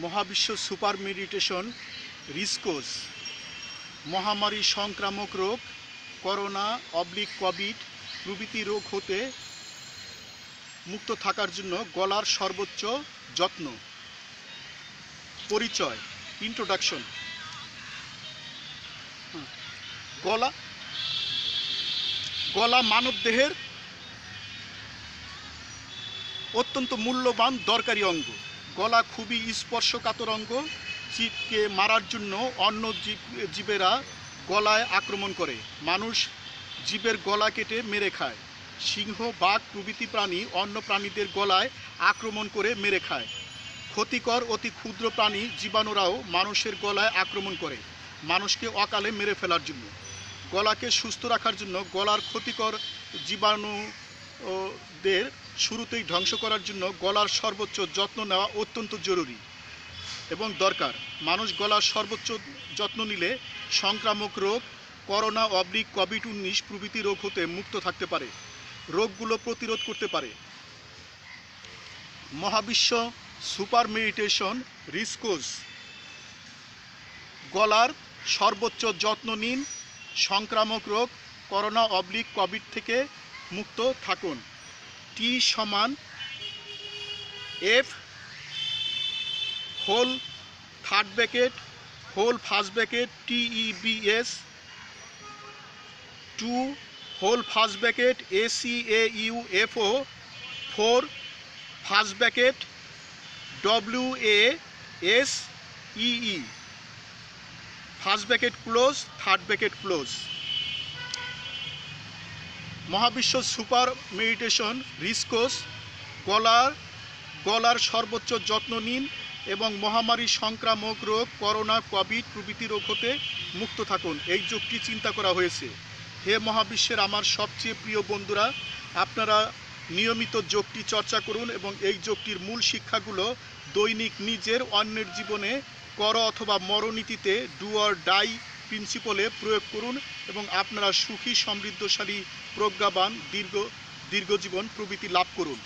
মহাবিশ্ব super meditation রিস্কোস মহামারী সংক্রামক রোগ করোনা/কোভিড প্রভৃতি রোগ হতে মুক্ত থাকার জন্য গলার সর্বোচ্চ যত্ন। পরিচয়, ইন্ট্রোডাকশন। গলা মানবদেহের অত্যন্ত মূল্যবান দরকারি অঙ্গ। গলা খুবই স্পর্শকাতর অঙ্গ। জীবকে মারার জন্য অন্য জীবেরা গলায় আক্রমণ করে। মানুষ জীবের গলা কেটে মেরে খায়। সিংহ, বাঘ প্রভৃতি প্রাণী অন্য প্রাণীদের গলায় আক্রমণ করে মেরে খায়। ক্ষতিকর অতি ক্ষুদ্র প্রাণী জীবাণুরাও মানুষের গলায় আক্রমণ করে মানুষকে অকালে মেরে ফেলার জন্য। গলাকে সুস্থ রাখার জন্য গলার ক্ষতিকর জীবাণুদের শুরুতেই ধ্বংস করার জন্য গলার সর্বোচ্চ যত্ন নেওয়া অত্যন্ত জরুরি এবং দরকার। মানুষ গলার সর্বোচ্চ যত্ন নিলে সংক্রামক রোগ করোনা/কোভিড-19 প্রভৃতি রোগ হতে মুক্ত থাকতে পারে, রোগগুলো প্রতিরোধ করতে পারে। মহাবিশ্ব সুপার মেডিটেশন রিস্কোস। গলার সর্বোচ্চ যত্ন নিন, সংক্রামক রোগ করোনা/কোভিড থেকে মুক্ত থাকুন। টি সমান F whole third bracket whole first bracket TEBS 2 whole first bracket ACAUFO 4 first bracket WASEE first bracket close third bracket close. মহাবিশ্ব সুপার মেডিটেশন রিস্কোস। গলার সর্বোচ্চ যত্ন নিন এবং মহামারী সংক্রামক রোগ করোনা/কোভিড প্রভৃতি রোগ হতে মুক্ত থাকুন। এই যোগটি চিন্তা করা হয়েছে। হে মহাবিশ্বের আমার সবচেয়ে প্রিয় বন্ধুরা, আপনারা নিয়মিত যোগটি চর্চা করুন এবং এই যোগটির মূল শিক্ষাগুলো দৈনিক নিজের অন্যের জীবনে কর অথবা মরনীতিতে ডু অর ডাই প্রিন্সিপলে প্রয়োগ করুন এবং আপনারা সুখী, সমৃদ্ধশালী, প্রজ্ঞাবান, দীর্ঘজীবন প্রভৃতি লাভ করুন।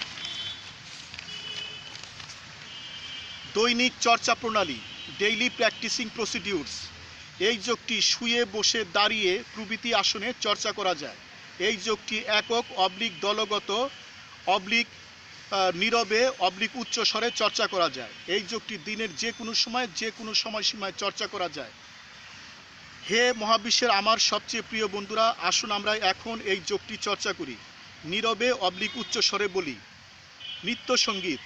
দৈনিক চর্চা প্রণালী, ডেইলি প্র্যাকটিসিং প্রসিডিউরস। এই যোগটি শুয়ে, বসে, দাঁড়িয়ে প্রভৃতি আসনে চর্চা করা যায়। এই যোগটি একক, দলগত, নীরবে, উচ্চ স্বরে চর্চা করা যায়। এই যোগটি দিনের যে কোনো সময়, যে কোনো সময়সীমায় চর্চা করা যায়। হে মহাবিশ্বের আমার সবচেয়ে প্রিয় বন্ধুরা, আসুন আমরা এখন এই যোগটি চর্চা করি। নীরবে, উচ্চ স্বরে বলি। নিত্য সঙ্গীত।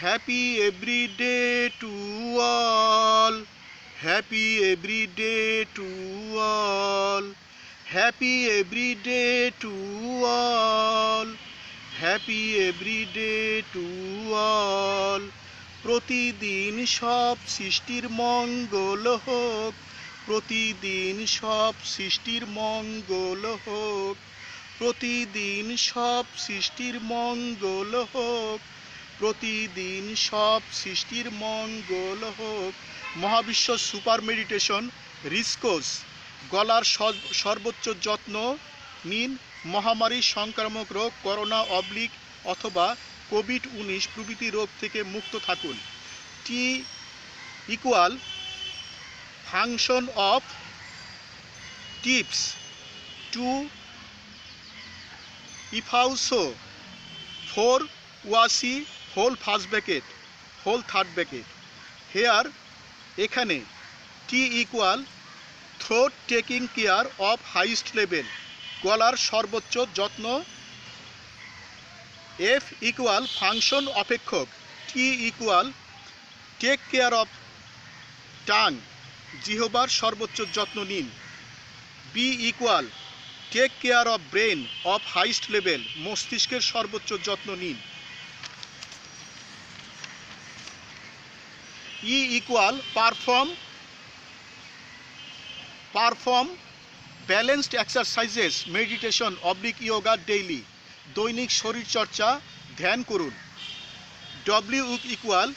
Happy everyday to all, happy everyday to all, happy everyday to all, happy everyday to all. প্রতিদিন সব সৃষ্টির মঙ্গল হোক, প্রতিদিন সব সৃষ্টির মঙ্গল হোক, প্রতিদিন সব সৃষ্টির মঙ্গল হোক, প্রতিদিন সব সৃষ্টির মঙ্গল হোক। মহাবিশ্ব সুপার মেডিটেশন রিস্কোস। গলার সর্বোচ্চ যত্ন নিন, মহামারী সংক্রামক রোগ করোনা/ অথবা কোভিড-19 প্রভৃতি রোগ থেকে মুক্ত থাকুন। T equal function of tips to ইফাউসো 4 ওয়াসি whole first bracket whole third bracket. Here এখানে T equal throat taking care of highest level, গলার সর্বোচ্চ যত্ন। এফ ইকুয়াল ফাংশন অপেক্ষক, T equal take care of tongue, জিহ্বার সর্বোচ্চ যত্ন নিন। B equal take care of brain of highest level, মস্তিষ্কের সর্বোচ্চ যত্ন নিন। E equal perform balanced exercises meditation /yoga daily, দৈনিক শরীরচর্চা, ধ্যান করুন। W equal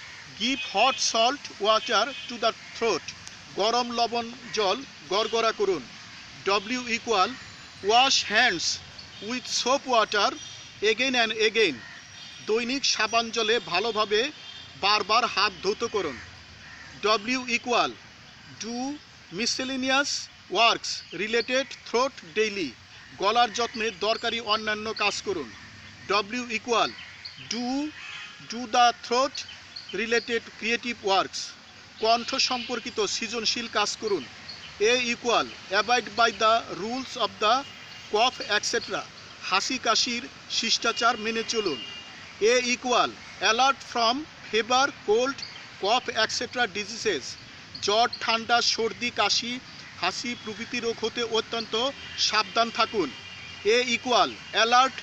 give hot salt water to the throat, গরম লবণ জল গড়গড়া করুন। W equal wash hands with soap water again and again, দৈনিক সাবান জলে ভালোভাবে বারবার হাত ধৌত করুন। W equal do miscellaneous works related throughout daily, গলার যত্নে দরকারি অন্যান্য কাজ করুন। W equal do the throat related creative works, কণ্ঠ সম্পর্কিত সৃজনশীল কাজ করুন। A equal abide by the rules of the cough etc, হাসি কাশির শিষ্টাচার মেনে চলুন। A equal alert from fever, cold, cough etc diseases, জ্বর ঠান্ডা সর্দি কাশি হাসি প্রভৃতি রোগ হতে অত্যন্ত সাবধান থাকুন। A equal alert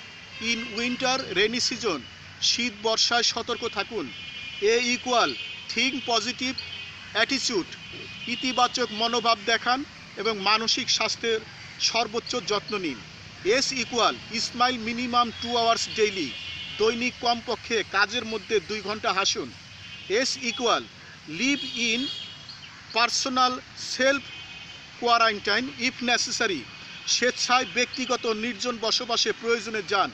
in winter rainy season, শীত বর্ষায় সতর্ক থাকুন। A equal think positive attitude, ইতিবাচক মনোভাব দেখান এবং মানসিক স্বাস্থ্যের সর্বোচ্চ যত্ন নিন। S equal smile minimum 2 hours daily, দৈনিক কমপক্ষে কাজের মধ্যে 2 ঘন্টা হাসুন। S equal live in personal self quarantine if necessary, স্বেচ্ছায় ব্যক্তিগত নির্জন বসবাসে প্রয়োজনে যান।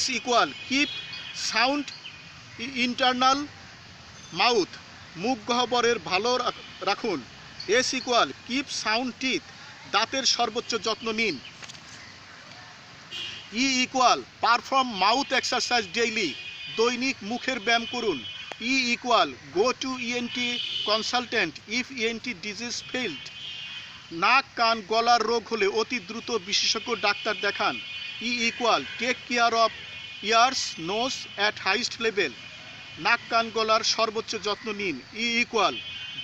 S equal keep sound internal mouth, মুখ গহ্বরের ভালো রাখুন। S equal keep sound teeth, দাঁতের সর্বোচ্চ যত্ন নিন। E equal perform mouth exercise daily, দৈনিক মুখের ব্যায়াম করুন। E equal go to ENT consultant if ENT disease failed, নাক কান গলার রোগ হলে অতি দ্রুত বিশেষজ্ঞ ডাক্তার দেখান। E equal take care of ears nose at highest level, নাক কান গলার সর্বোচ্চ যত্ন নিন। E equal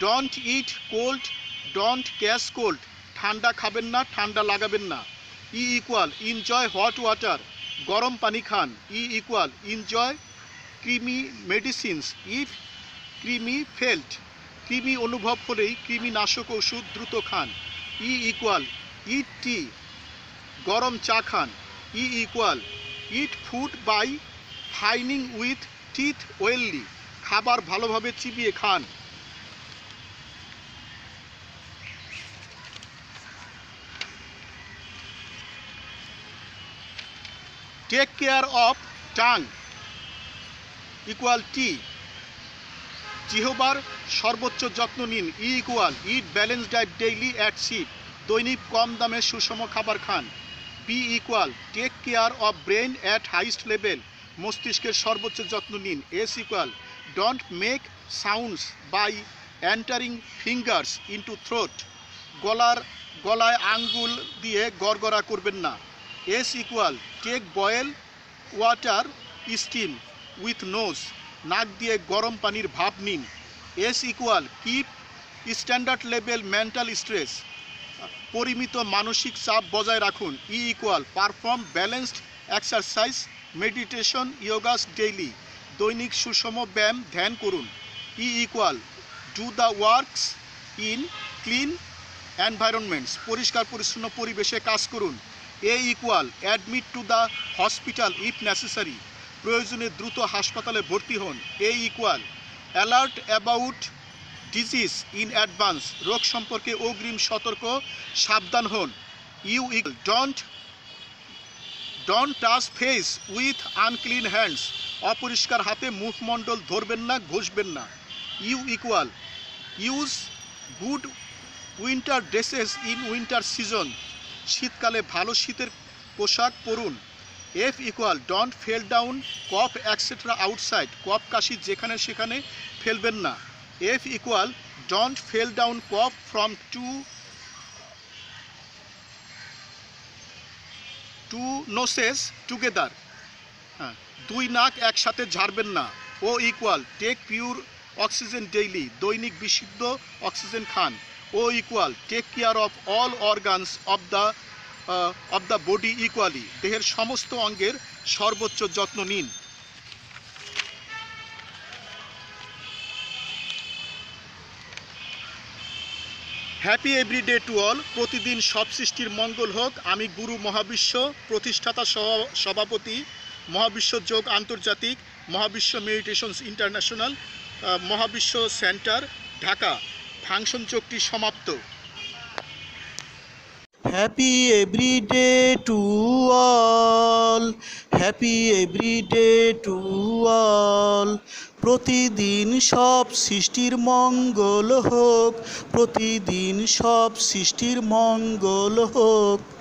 don't eat cold, don't catch cold, ঠান্ডা খাবেন না ঠান্ডা লাগাবেন না। E equal enjoy hot water, গরম পানি খান। E equal enjoy creamy medicines if creamy felt, কৃমি অনুভব হলেই কৃমিনাশক ওষুধ দ্রুত খান। E equal ইট টি, গরম চা খান। E equal eat food by fining with teeth welly, খাবার ভালোভাবে চিবিয়ে খান। Take care of tongue equal T, জিহ্বার সর্বোচ্চ যত্ন নিন। E equal eat balance diet daily at cheap, দৈনিক কম দামে সুষম খাবার খান। B equal take care of brain at highest level, মস্তিষ্কের সর্বোচ্চ যত্ন নিন। S equal don't make sounds by entering fingers into throat, গলায় আঙ্গুল দিয়ে গড়গড়া করবেন না। S equal take boil water steam with nose, নাক দিয়ে গরম পানির ভাপ নিন। S equal keep standard level mental stress, পরিমিত মানসিক চাপ বজায় রাখুন। E equal perform balanced exercise meditation yogas daily, দৈনিক সুষম ব্যায়াম ধ্যান করুন। E equal do the works in clean environments, পরিষ্কার পরিচ্ছন্ন পরিবেশে কাজ করুন। A equal admit to the hospital if necessary, প্রয়োজনে দ্রুত হাসপাতালে ভর্তি হন। A equal alert about disease in advance, রোগ সম্পর্কে অগ্রিম সতর্ক সাবধান হন। U equal don't touch face with unclean hands, অপরিষ্কার হাতে মুখমণ্ডল ধরবেন না ঘষবেন না। U equal use good winter dresses in winter season, শীতকালে ভালো শীতের পোশাক পরুন। F equal don't fell down cough extra outside, কফ কাশি যেখানে সেখানে ফেলবেন না। F equal don't fell down cough from two noses together, দুই নাক একসাথে ঝাড়বেন না। O equal take pure oxygen daily, দৈনিক বিশুদ্ধ অক্সিজেন খান। O equal take care of all organs of the body equally, দেহের সমস্ত অঙ্গের সর্বোচ্চ যত্ন নিন। হ্যাপি এভরিডে টু অল, প্রতিদিন সব সৃষ্টির মঙ্গল হোক। আমি গুরু মহাবিশ্ব প্রতিষ্ঠাতা সভাপতি, মহাবিশ্ব যোগ আন্তর্জাতিক, মহাবিশ্ব মেডিটেশনস ইন্টারন্যাশনাল, মহাবিশ্ব সেন্টার, ঢাকা। ফাংশন যোগটি সমাপ্ত। Happy everyday to all, happy everyday to all. প্রতিদিন সব সৃষ্টির মঙ্গল হোক, প্রতিদিন সব সৃষ্টির মঙ্গল হোক।